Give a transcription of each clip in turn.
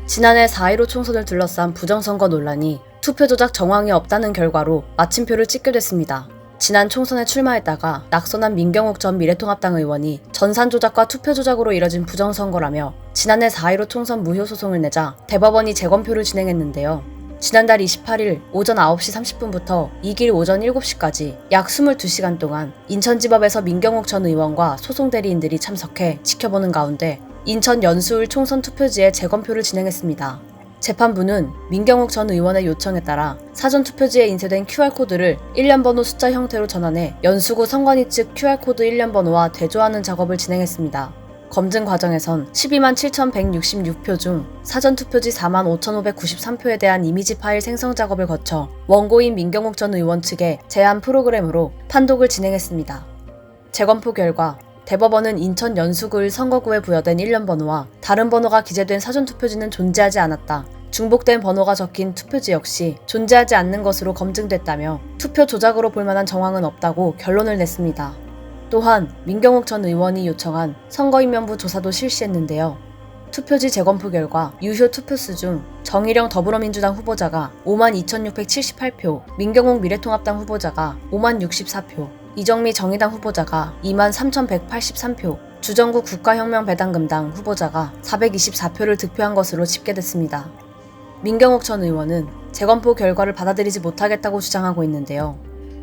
지난해 4.15 총선을 둘러싼 부정선거 논란이 투표 조작 정황이 없다는 결과로 마침표를 찍게 됐습니다. 지난 총선에 출마했다가 낙선한 민경욱 전 미래통합당 의원이 전산 조작과 투표 조작으로 이뤄진 부정선거라며 지난해 4.15 총선 무효 소송을 내자 대법원이 재검표를 진행했는데요. 지난달 28일 오전 9시 30분부터 이길 오전 7시까지 약 22시간 동안 인천지법에서 민경욱 전 의원과 소송 대리인들이 참석해 지켜보는 가운데 인천 연수울 총선 투표지에 재검표를 진행했습니다. 재판부는 민경욱 전 의원의 요청에 따라 사전 투표지에 인쇄된 QR코드를 1년 번호 숫자 형태로 전환해 연수구 선관위 측 QR코드 1년 번호와 대조하는 작업을 진행했습니다. 검증 과정에선 12만 7,166표 중 사전 투표지 4만 5,593표에 대한 이미지 파일 생성 작업을 거쳐 원고인 민경욱 전 의원 측에 제안 프로그램으로 판독을 진행했습니다. 재검표 결과 대법원은 인천 연수구일 선거구에 부여된 1년 번호와 다른 번호가 기재된 사전 투표지는 존재하지 않았다. 중복된 번호가 적힌 투표지 역시 존재하지 않는 것으로 검증됐다며 투표 조작으로 볼 만한 정황은 없다고 결론을 냈습니다. 또한 민경욱 전 의원이 요청한 선거인명부 조사도 실시했는데요. 투표지 재검표 결과 유효 투표수 중 정일영 더불어민주당 후보자가 52,678표, 민경욱 미래통합당 후보자가 50,064표, 이정미 정의당 후보자가 23,183표, 주정구 국가혁명배당금당 후보자가 424표를 득표한 것으로 집계됐습니다. 민경욱 전 의원은 재검표 결과를 받아들이지 못하겠다고 주장하고 있는데요.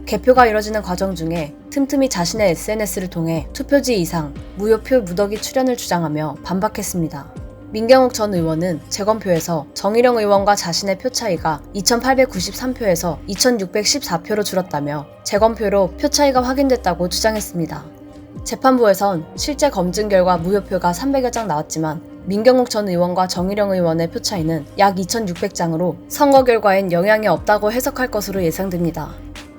개표가 이뤄지는 과정 중에 틈틈이 자신의 SNS를 통해 투표지 이상, 무효표 무더기 출연을 주장하며 반박했습니다. 민경욱 전 의원은 재검표에서 정일영 의원과 자신의 표 차이가 2,893표에서 2,614표로 줄었다며 재검표로 표 차이가 확인됐다고 주장했습니다. 재판부에선 실제 검증 결과 무효표가 300여 장 나왔지만 민경욱 전 의원과 정일영 의원의 표 차이는 약 2,600장으로 선거 결과엔 영향이 없다고 해석할 것으로 예상됩니다.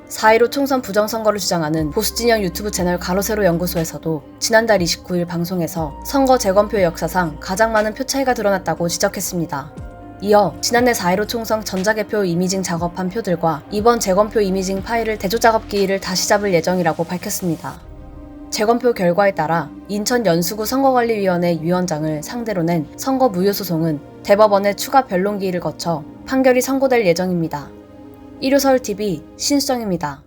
4.15 총선 부정선거를 주장하는 보수진영 유튜브 채널 가로세로 연구소에서도 지난달 29일 방송에서 선거 재검표 역사상 가장 많은 표 차이가 드러났다고 지적했습니다. 이어 지난해 4.15 총선 전자개표 이미징 작업한 표들과 이번 재검표 이미징 파일을 대조 작업 기일을 다시 잡을 예정이라고 밝혔습니다. 재검표 결과에 따라 인천 연수구 선거관리위원회 위원장을 상대로 낸 선거 무효 소송은 대법원의 추가 변론 기일을 거쳐 판결이 선고될 예정입니다. 일요서울TV 신수정입니다.